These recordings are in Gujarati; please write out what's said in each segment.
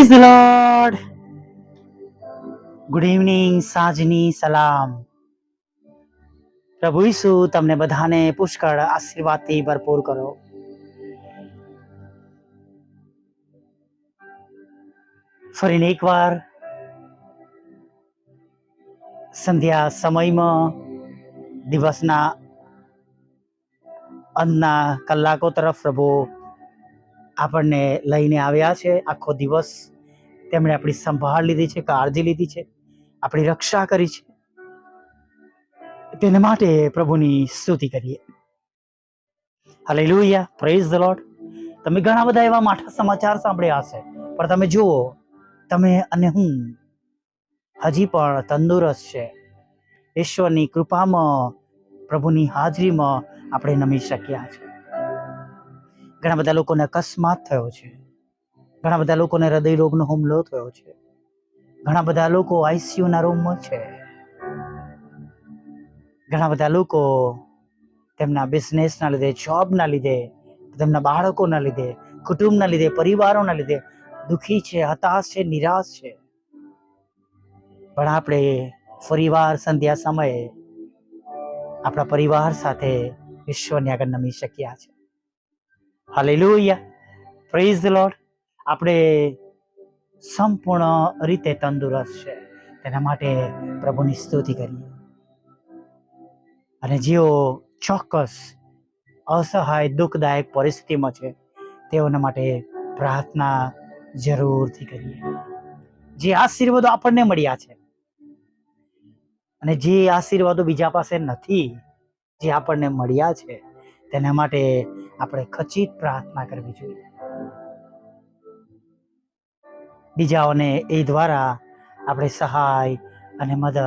Praise the lord. Good evening, સાંજની સલામ. પ્રભુ ઈસુ તમને બધાને પુષ્કળ આશીર્વાદથી ભરપૂર કરો. ફરીને એકવાર સંધ્યા સમયમાં દિવસના અંતના કલાકો તરફ પ્રભુ આપણને લઈને આવ્યા છે. આખો દિવસ તેમણે આપણી સંભાળ લીધી છે, કાળજી લીધી છે, આપણી રક્ષા કરી છે. તેને માટે પ્રભુની સ્તુતિ કરીએ. Hallelujah, praise the lord. તમે ઘણા બધા એવા માઠા સમાચાર સાંભળ્યા હશે, પણ તમે જુઓ, તમે અને હું હજી પણ તંદુરસ્ત છે. ઈશ્વરની કૃપામાં, પ્રભુની હાજરીમાં આપણે નમી શક્યા છે. ઘણા બધા લોકોને અકસ્માત થયો છે, ઘણા બધા લોકોને હૃદય રોગનો હુમલો થયો છે, ઘણા બધા લોકો આઈસીયુના રૂમમાં છે, ઘણા બધા લોકો તેમના બિઝનેસના લીધે, જોબના લીધે, તેમના બાળકોના લીધે, કુટુંબના લીધે, પરિવારોના લીધે દુઃખી છે, હતાશ છે, નિરાશ છે. પણ આપણે ફરીવાર સંધ્યા સમયે આપણા પરિવાર સાથે ઈશ્વરની આગળ નમી શક્યા છે. Hallelujah, praise the lord. આપણે સંપૂર્ણ રીતે તંદુરસ્ત છે, તેના માટે પ્રભુની સ્તુતિ કરીએ. અને જેઓ ચોક્કસ અસહાય દુઃખદાયક પરિસ્થિતિમાં છે, તેઓના માટે પ્રાર્થના જરૂરથી કરીએ. જે આશીર્વાદો આપણને મળ્યા છે અને જે આશીર્વાદો બીજા પાસે નથી, જે આપણને મળ્યા છે, તેના માટે આપણે ખચિત પ્રાર્થના કરવી જોઈએ. બીજાઓને એ દ્વારા આપણે સહાય અને મદદ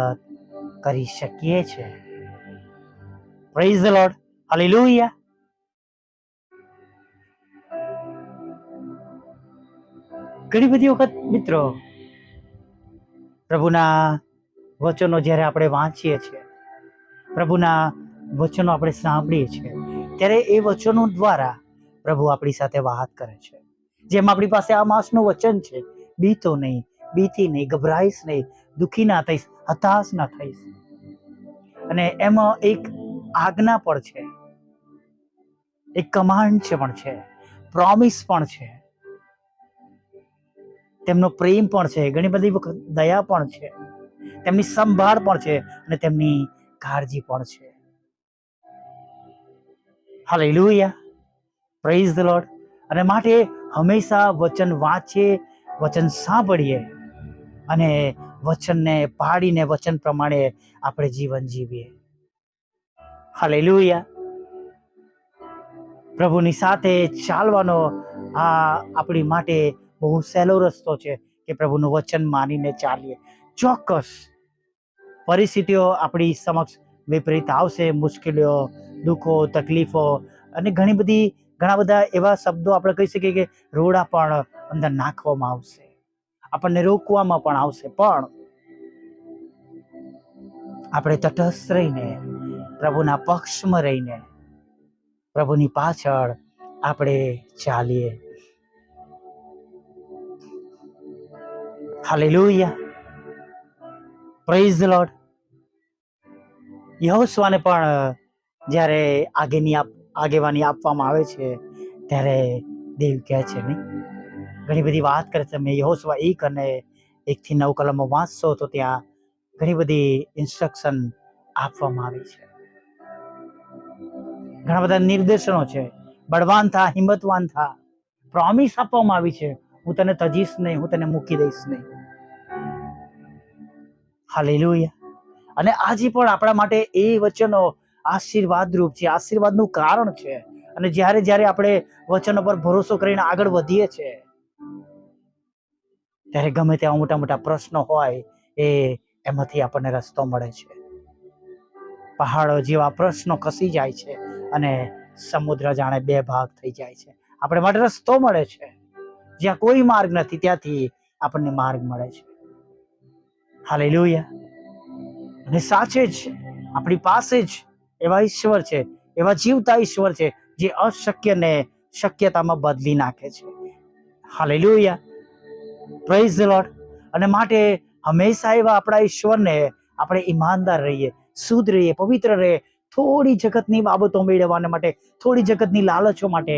કરી શકીએ છીએ. Praise the lord. હાલેલુયા. ઘણી બધી વખત મિત્રો પ્રભુના વચનો જ્યારે આપણે વાંચીએ છીએ, પ્રભુના વચનો આપણે સાંભળીએ છીએ, ત્યારે એ વચનો દ્વારા પ્રભુ આપણી સાથે વાત કરે છે. જેમ આપણી પાસે આ માસનું વચન છે, બીતો નહીં, બીતી નહીં, ગભરાઈશ નહીં, દુઃખી ના થઈશ, હતાશ ના થઈશ. અને એમાં એક આજ્ઞા પણ છે, એક કમાન્ડ છે, પણ છે, પ્રોમિસ પણ છે, તેમનો પ્રેમ પણ છે, ઘણી બધી વખત દયા પણ છે, તેમની સંભાળ પણ છે અને તેમની કાળજી પણ છે. Hallelujah, praise the lord. અને માટે હંમેશા વચન વાંચીએ, વચન સાંભળીએ અને વચનને પાડીને વચન પ્રમાણે આપણે જીવન જીવીએ. હાલેલુયા. પ્રભુની સાથે ચાલવાનો આ આપણી માટે બહુ સહેલો રસ્તો છે કે પ્રભુનું વચન માનીને ચાલીએ. ચોક્કસ પરિસ્થિતિઓ આપણી સમક્ષ વિપરીત આવશે, મુશ્કેલીઓ, દુઃખો, તકલીફો અને ઘણા બધા એવા શબ્દો આપણે કહી શકીએ કે રોડા પણ અંદર નાખવામાં આવશે, આપણને રોકવામાં પણ આવશે, પણ આપણે તટસ્થ રહીને, પ્રભુના પક્ષમાં રહીને, પ્રભુની પાછળ આપણે ચાલીએ. Hallelujah, praise the Lord. યહોશુઆને પણ જ્યારે આગેવાની આપવામાં આવે છે, ત્યારે દેવ કહે છે, નહીં, ઘણી બધી વાત કરે છે. મેં યહોશુઆ 1 અને 1-9 કલમો વાંચશો તો ત્યાં ઘણી બધી ઇન્સ્ટ્રક્શન આપવામાં આવી છે, ઘણા બધા નિર્દેશનો છે. બળવાન થા, હિંમતવાન થા. પ્રોમિસ આપવામાં આવી છે, હું તને તજીશ નહીં, હું તને મૂકી દઈશ નહીં. હાલેલુયા. અને આજે પણ આપણા માટે એ વચનો આશીર્વાદ રૂપ છે, આશીર્વાદનું કારણ છે. અને જ્યારે જ્યારે આપણે વચનો પર ભરોસો કરીને આગળ વધીએ છીએ, ત્યારે ગમે તેવા મોટા મોટા પ્રશ્નો હોય, એમાંથી આપણને રસ્તો મળે છે. પહાડો જેવા પ્રશ્નો ખસી જાય છે અને સમુદ્ર જાણે 2 ભાગ થઈ જાય છે. આપણે માટે રસ્તો મળે છે. જ્યાં કોઈ માર્ગ નથી, ત્યાંથી આપણને માર્ગ મળે છે. હાલેલુયા. અને સાચે જ આપણી પાસે જ એવા ઈશ્વર છે, એવા જીવતા ઈશ્વર છે, જે અશક્યને શક્યતામાં બદલી નાખે છે. હાલેલુયા. Praise the lord. અને માટે હંમેશા એવા આપણા ઈશ્વરને આપણે ઈમાનદાર રહીએ, શુદ્ધ રહીએ, પવિત્ર રહીએ. થોડી જગતની બાબતો મેળવવાને માટે, થોડી જગતની લાલચો માટે,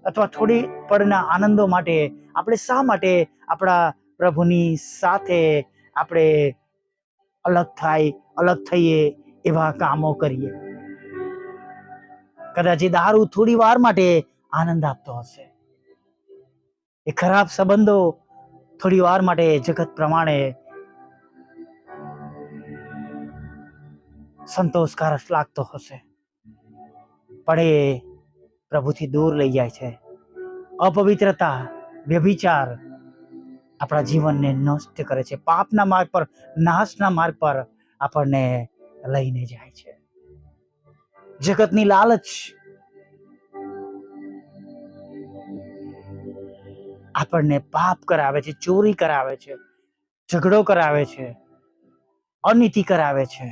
અથવા થોડી પળના આનંદો માટે આપણે શા માટે આપણા પ્રભુની સાથે આપણે અલગ થઈએ એવા કામો કરીએ? કદાચ એ દારૂ થોડી વાર માટે આનંદ આપતો હશે, એ ખરાબ સંબંધો થોડી વાર માટે જગત પ્રમાણે સંતોષકારક લાગતો હશે, પણ એ પ્રભુથી દૂર લઈ જાય છે. અપવિત્રતા, વ્યભિચાર આપણા જીવનને નષ્ટ કરે છે, પાપના માર્ગ પર, નાશના માર્ગ પર આપણને લઈને જાય છે. જગતની લાલચ આપણને પાપ કરાવે છે, ચોરી કરાવે છે, ઝઘડો કરાવે છે, અનીતિ કરાવે છે.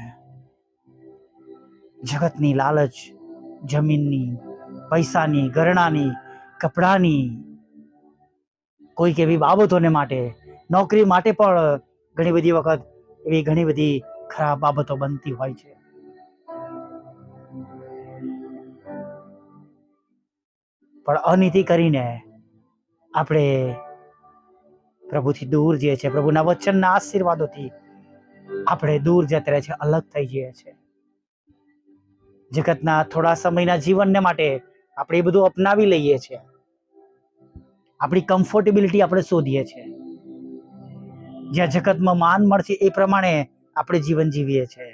જગતની લાલચ જમીનની, પૈસાની, ઘરેણાની, કપડાની, કોઈક એવી બાબતોને માટે, નોકરી માટે પણ ઘણી બધી વખત એવી ઘણી બધી ખરાબ બાબતો બનતી હોય છે. પણ અનીતિ કરીને આપણે પ્રભુથી દૂર જઈએ છીએ, પ્રભુના વચનના આશીર્વાદોથી આપણે દૂર જતા રહે છે, અલગ થઈ જઈએ છીએ. જગતના થોડા સમયના જીવનને માટે આપણે એ બધું અપનાવી લઈએ છીએ, આપણી કમ્ફર્ટેબિલિટી આપણે શોધીએ છીએ. જ્યાં જગતમાં માન મળશે એ પ્રમાણે આપણે જીવન જીવીએ છીએ,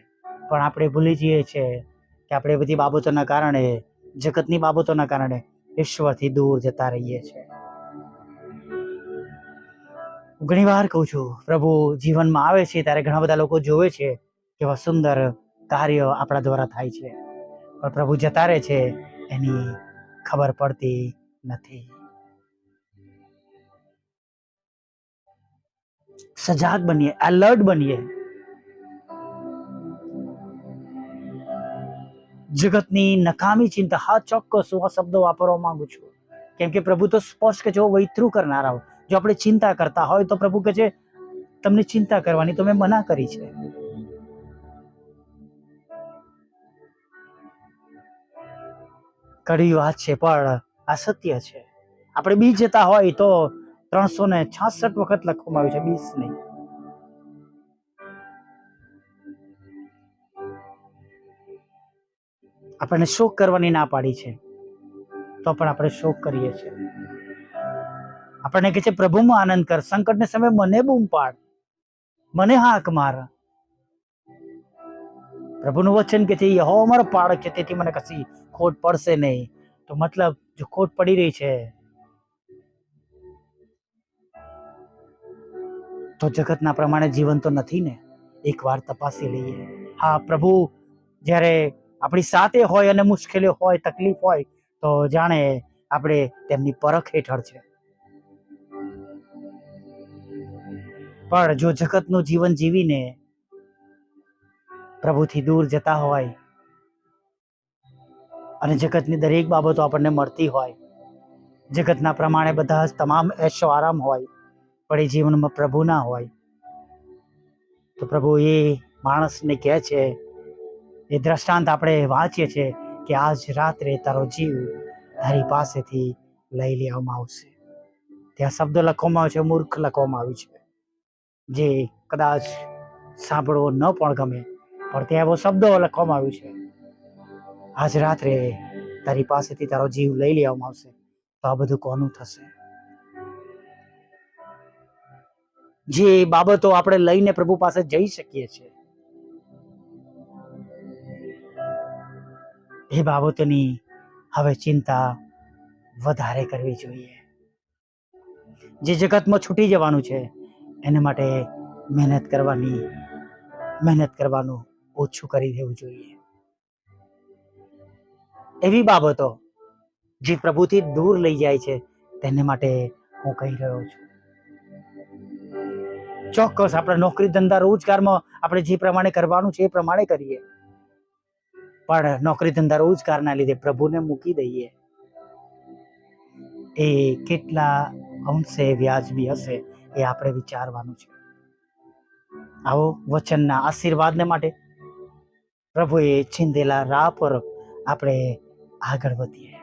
પણ આપણે ભૂલી જઈએ છીએ કે આપણે બધી બાબતોના કારણે, જગતની બાબતોના કારણે ઈશ્વરથી દૂર જતા રહીએ છીએ. ઘણી વાર કહું છું, પ્રભુ જીવનમાં આવે છે ત્યારે ઘણા બધા લોકો જોવે છે કેવા સુંદર કાર્ય આપણા દ્વારા થાય છે, પણ પ્રભુ જતા રહે છે એની ખબર પડતી નથી. સજાગ બનીએ, એલર્ટ બનીએ. જગતની નકામી ચિંતા, હા ચોક્કસ હું આ શબ્દો વાપરવા માંગુ છું, કેમ કે પ્રભુ તો સ્પષ્ટ કે જો વૈથરું કરનારા, જો આપણે ચિંતા કરતા હોય તો પ્રભુ કહે છે તમને ચિંતા કરવાની તો મેં મના કરી છે. કડવી વાત છે પણ આ સત્ય છે. આપણે બીજ જતા હોય તો 366 વખત લખવામાં આવ્યું છે, 20 નહીં. આપણને શોક કરવાની ના પાડી છે તો પણ આપણે શોક કરીએ છીએ. આપણને કહે છે પ્રભુમાં આનંદ કર, સંકટને સમયે મને બૂમ પાડ, મને હાક માર. પ્રભુનું વચન કે છે યહોવા મારો પાળક છે, તેથી મને કશી ખોટ પડશે નહીં. તો મતલબ જો ખોટ પડી રહી છે તો જગતના પ્રમાણે જીવન તો નથી ને. એકવાર તપાસી લઈએ. હા, પ્રભુ જ્યારે આપણી સાથે હોય અને મુશ્કેલીઓ હોય, તકલીફ હોય તો જાણે આપણે તેમની પરખ હેઠળ છે. પણ જો જગતનું જીવન જીવીને પ્રભુથી દૂર જતા હોય અને જગતની દરેક બાબતો આપણને મળતી હોય, જગતના પ્રમાણે બધા જ તમામ એશો આરામ હોય, પણ એ જીવનમાં પ્રભુ ના હોય, તો પ્રભુ એ માણસને કહે છે, એ દ્રષ્ટાંત આપણે વાંચીએ છીએ કે આજ રાત્રે તારો જીવ તારી પાસેથી લઈ લેવામાં આવશે. ત્યાં શબ્દ લખવામાં આવ્યો છે, મૂર્ખ લખવામાં આવ્યું છે, જે કદાચ સાંભળવો ન પણ ગમે, પણ ત્યાં એવો શબ્દો લખવામાં આવ્યું છે, આજ રાત્રે તારી પાસેથી તારો જીવ લઈ લેવામાં આવશે. તો આ બધું કોનું થશે? જે બાબતો આપણે લઈને પ્રભુ પાસે જઈ શકીએ છીએ, એ બાબતોની હવે ચિંતા વધારે કરવી જોઈએ. જે જગતમાં છૂટી જવાનું છે એને માટે મહેનત કરવાનું ઓછું કરી દેવું જોઈએ. એવી બાબતો જે પ્રભુથી દૂર લઈ જાય છે તેને માટે હું કહી રહ્યો છું. ચોક્કસ આપણે નોકરી ધંધા રોજગારમાં આપણે જે પ્રમાણે કરવાનું છે એ પ્રમાણે કરીએ, પણ નોકરી ધંધા રોજગારના લીધે પ્રભુને મૂકી દઈએ એ કેટલા અંશે વ્યાજબી હશે એ આપણે વિચારવાનું છે. આવો વચનના આશીર્વાદને માટે પ્રભુએ ચીંધેલા રાહ પર આપણે આગળ વધીએ.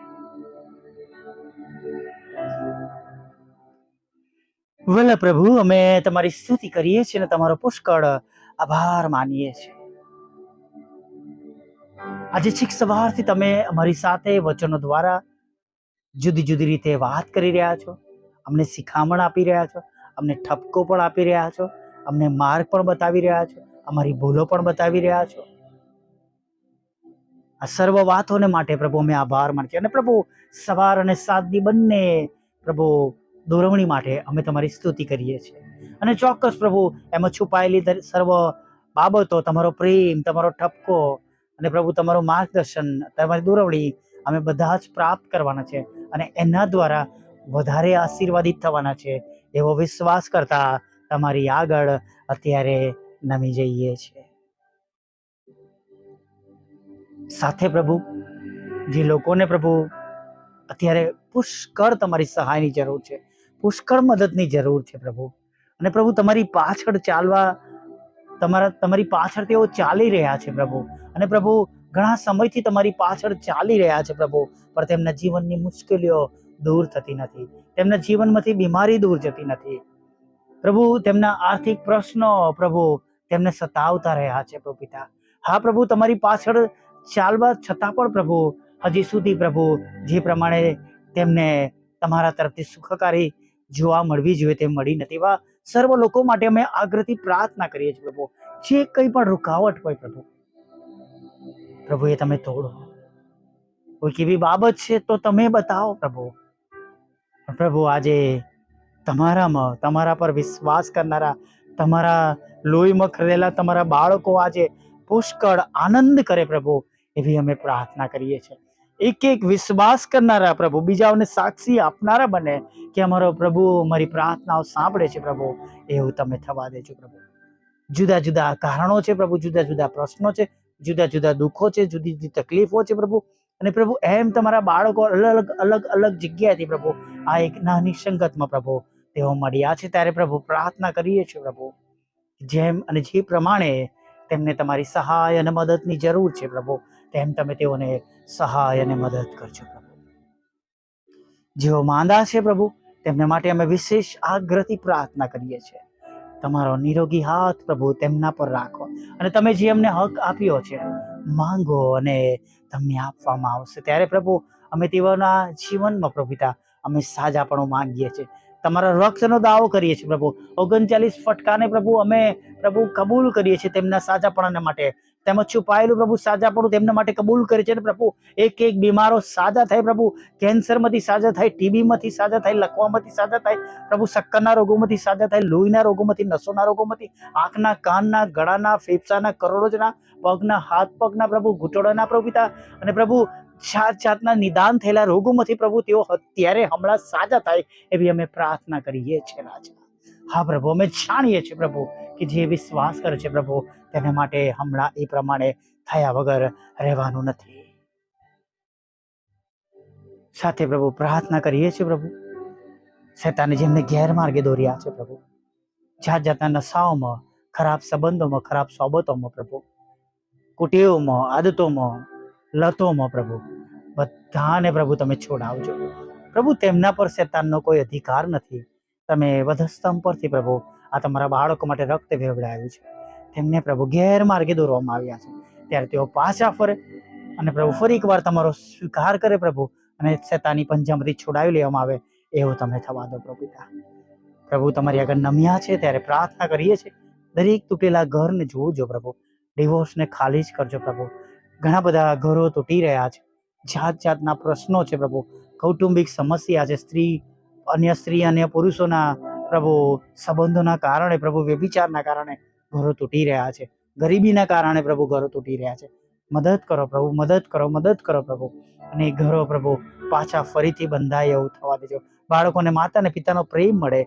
વલ્લભ પ્રભુ, અમે તમારી સ્તુતિ કરીએ છીએ અને તમારો પુષ્કળ આભાર માનીએ છીએ. આજે છેક સવારથી તમે અમારી સાથે વચનો દ્વારા જુદી જુદી રીતે વાત કરી રહ્યા છો, અમને શિખામણ આપી રહ્યા છો, અમને ઠપકો પણ આપી રહ્યા છો, અમને માર્ગ પણ બતાવી રહ્યા છો, અમારી ભૂલો પણ બતાવી રહ્યા છો. આ સર્વ વાતોને માટે પ્રભુ અમે આભાર માનીએ છીએ. અને પ્રભુ, સવાર અને સાંજની બંને પ્રભુ દોરવણી માટે અમે તમારી સ્તુતિ કરીએ છીએ. અને ચોક્કસ પ્રભુ, એમાં છુપાયેલી સર્વ બાબતો, તમારો પ્રેમ, તમારો ઠપકો અને પ્રભુ તમારું માર્ગદર્શન, તમારી દોરવણી અમે બધા જ પ્રાપ્ત કરવાના છે અને એના દ્વારા વધારે આશીર્વાદિત થવાના છે એવો વિશ્વાસ કરતા તમારી આગળ અત્યારે નમી જઈએ છીએ. સાથે પ્રભુ, જે લોકોને પ્રભુ અત્યારે પુષ્કળ તમારી સહાયની જરૂર છે, પુષ્કળ મદદની જરૂર છે પ્રભુ, અને પ્રભુ તમારી પાછળ ચાલવા, તમારી પાછળ તેઓ ચાલી રહ્યા છે પ્રભુ, અને પ્રભુ ઘણા સમયથી તમારી પાછળ ચાલી રહ્યા છે પ્રભુ, પણ તેમના જીવનની મુશ્કેલીઓ દૂર થતી નથી, તેમના જીવનમાંથી બીમારી દૂર જતી નથી પ્રભુ, તેમના આર્થિક પ્રશ્નો પ્રભુ તેમને સતાવતા રહ્યા છે પ્રભુ પિતા. હા પ્રભુ, તમારી પાછળ ચાલવા છતાં પણ પ્રભુ હજી સુધી પ્રભુ જે પ્રમાણે તેમને તમારા તરફથી સુખકારી જોવા મળવી જોઈએ તે મળી નથી. એવા સર્વ લોકો માટે અમે આગ્રહથી પ્રાર્થના કરીએ છીએ પ્રભુ, જે કંઈ પણ રૂકાવટ હોય પ્રભુ, પ્રભુ એ તમે તોડો. કોઈ એવી બાબત છે તો તમે બતાવો પ્રભુ. પ્રભુ, આજે તમારામાં, તમારા પર વિશ્વાસ કરનારા, તમારા લોહીમાં ખરેલા તમારા બાળકો આજે પુષ્કળ આનંદ કરે પ્રભુ, એવી અમે પ્રાર્થના કરીએ છીએ. એક એક વિશ્વાસ કરનારા પ્રભુ બીજાઓને સાક્ષી આપનારા બને કે અમારો પ્રભુ અમારી પ્રાર્થનાઓ સાંભળે છે પ્રભુ, એવું તમે થવા દેજો પ્રભુ. જુદા જુદા કારણો છે પ્રભુ, જુદા જુદા પ્રશ્નો છે, જુદા જુદા દુઃખો છે, જુદી જુદી તકલીફો છે પ્રભુ, અને પ્રભુ એમ તમારા બાળકો અલગ અલગ અલગ જગ્યાએથી પ્રભુ આ એક નાની સંગતમાં પ્રભુ તેઓ મળ્યા છે, ત્યારે પ્રભુ પ્રાર્થના કરીએ છીએ પ્રભુ, જેમ અને જે પ્રમાણે તેમને તમારી સહાય અને મદદની જરૂર છે પ્રભુ, તેમ તમે તેઓને સહાય અને મદદ કરજો પ્રભુ. જેઓ માંદા છે પ્રભુ, તેમને માટે અમે વિશેષ આગ્રહથી પ્રાર્થના કરીએ છીએ. તમારો નિરોગી હાથ પ્રભુ તેમના પર રાખો, અને તમે જે અમને હક આપ્યો છે માંગો અને તમને આપવામાં આવશે. ત્યારે પ્રભુ અમે તેઓના જીવનમાં પ્રભુ પિતા અમે સાજાપણું માંગીએ છીએ, તમારા રક્તનો દાવો કરીએ છીએ પ્રભુ. 39 ફટકાને પ્રભુ અમે પ્રભુ કબૂલ કરીએ છીએ તેમના સાજાપણાને માટે. તેમાં છુપાયેલું પ્રભુ સાજાપણું તેમના માટે કબૂલ કરે છે. પ્રભુ એક એક બીમારો સાજા થાય પ્રભુ, કેન્સરમાંથી સાજા થાય, ટીબીમાંથી સાજા થાય, લકવામાંથી સાજા થાય પ્રભુ, શક્કરના રોગોમાંથી સાજા થાય, લોહીના રોગોમાંથી, નસોના રોગોમાંથી, આંખના, કાનના, ગળાના, ફેફસાના, કરોડરજના, પગના, હાથ પગના પ્રભુ, ઘૂંટણોના પ્રભુ પિતા, અને પ્રભુ જાત જાતના નિદાન થયેલા રોગોમાંથી પ્રભુ તેઓ અત્યારે હમણાં સાજા થાય એવી અમે પ્રાર્થના કરીએ છીએ રાજા. હા પ્રભુ, અમે જાણીએ છીએ પ્રભુ કે જે વિશ્વાસ કરે છે પ્રભુ તેને માટે હમણાં એ પ્રમાણે થયા વગર રહેવાનું નથી. સાથે પ્રભુ પ્રાર્થના કરીએ છીએ પ્રભુ, શૈતાને જેમને ગેરમાર્ગે દોર્યા છે પ્રભુ, જાત જાતના નશાઓમાં, ખરાબ સંબંધોમાં, ખરાબ સોબતોમાં પ્રભુ, કુટેવોમાં, આદતોમાં, લતોમાં પ્રભુ, બધાને પ્રભુ તમે છોડાવજો પ્રભુ. તેમના પર શૈતાનનો કોઈ અધિકાર નથી. તમે વધસ્તંભ પરથી પ્રભુ આ તમારા બાળકો માટે રક્ત વહેવડાવ્યું છે, તેમને પ્રભુ ગેરમાર્ગે દોરવામાં આવ્યા છે, ત્યારે તેઓ પાછા ફરે અને પ્રભુ ફરી એકવાર તમારો સ્વીકાર કરે પ્રભુ, અને શૈતાની પંજામાંથી છોડાવી લેવામાં આવે એવું તમે થવા દો પ્રભુ પિતા. પ્રભુ તમારી આગળ નમ્યા છે ત્યારે પ્રાર્થના કરીએ છીએ, દરેક તૂટેલા ઘરને જોજો પ્રભુ, ડિવોર્સને ખાલી જ કરજો પ્રભુ. ઘણા બધા ઘરો તૂટી રહ્યા છે, જાત જાતના પ્રશ્નો છે પ્રભુ, કૌટુંબિક સમસ્યા છે, સ્ત્રી અન્ય પુરુષોના પ્રભુ સંબંધોના કારણે પ્રભુ, વ્યભિચારના કારણે ઘરો તૂટી રહ્યા છે, ગરીબીના કારણે પ્રભુ ઘરો તૂટી રહ્યા છે. મદદ કરો પ્રભુ, મદદ કરો, મદદ કરો પ્રભુ, અને એ ઘરો પ્રભુ પાછા ફરીથી બંધાય એવું થવા દેજો. બાળકોને માતા અને પિતાનો પ્રેમ મળે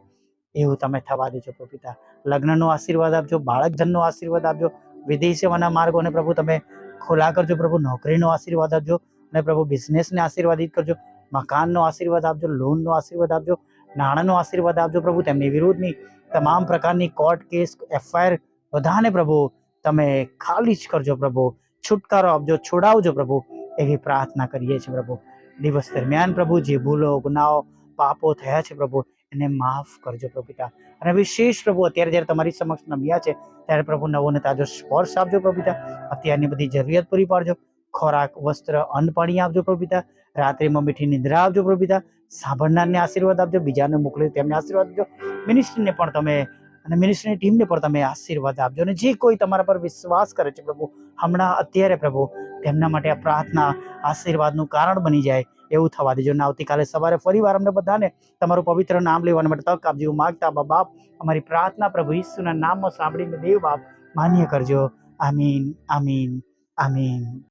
એવું તમે થવા દેજો પ્રભુ પિતા. લગ્નનો આશીર્વાદ આપજો, બાળક જન્મનો આશીર્વાદ આપજો, વિદેશ સેવાના માર્ગોને પ્રભુ તમે ખોલા કરજો પ્રભુ, નોકરીનો આશીર્વાદ આપજો, અને પ્રભુ બિઝનેસને આશીર્વાદિત કરજો, મકાનનો આશીર્વાદ આપજો, લોનનો આશીર્વાદ આપજો, નાણાંનો આશીર્વાદ આપજો પ્રભુ. તેમની વિરુદ્ધની તમામ પ્રકારની કોર્ટ કેસ, FIR બધાને પ્રભુ તમે ખાલી જ કરજો પ્રભુ. છુટકારો આપજો, છોડાવજો પ્રભુ, એવી પ્રાર્થના કરીએ છીએ પ્રભુ. દિવસ દરમિયાન પ્રભુ જે ભૂલો, ગુનાઓ, પાપો થયા છે પ્રભુ, એને માફ કરજો પ્રભુ પિતા. અને વિશેષ પ્રભુ અત્યારે જ્યારે તમારી સમક્ષ નમ્યા છે ત્યારે પ્રભુ નવો ને તાજો સ્પર્શ આપજો પ્રભુ પિતા. અત્યારની બધી જરૂરિયાત પૂરી પાડજો. ખોરાક, વસ્ત્ર, અન્ન પાણી આપજો પ્રભુ પિતા. રાત્રિમાં મીઠી નિદ્રા આપજો પ્રભુ પિતા. સાંભળનારને આશીર્વાદ આપજો, બીજાને મોકલે તેમને આશીર્વાદ આપજો. મિનિસ્ટ્રીને પણ તમે અને મિનિસ્ટ્રીની ટીમને પણ તમે આશીર્વાદ આપજો. અને જે કોઈ તમારા પર વિશ્વાસ કરે છે પ્રભુ, હમણાં અત્યારે પ્રભુ તેમના માટે આ પ્રાર્થના આશીર્વાદનું કારણ બની જાય એવું થવા દેજો. અને આવતીકાલે સવારે ફરીવાર અમને બધાને તમારું પવિત્ર નામ લેવા માટે તક આપજો એવું માગતા બાપ અમારી પ્રાર્થના પ્રભુ ઈસુના નામમાં સાંભળીને દેવ બાપ માન્ય કરજો. આમીન, આમીન, આમીન.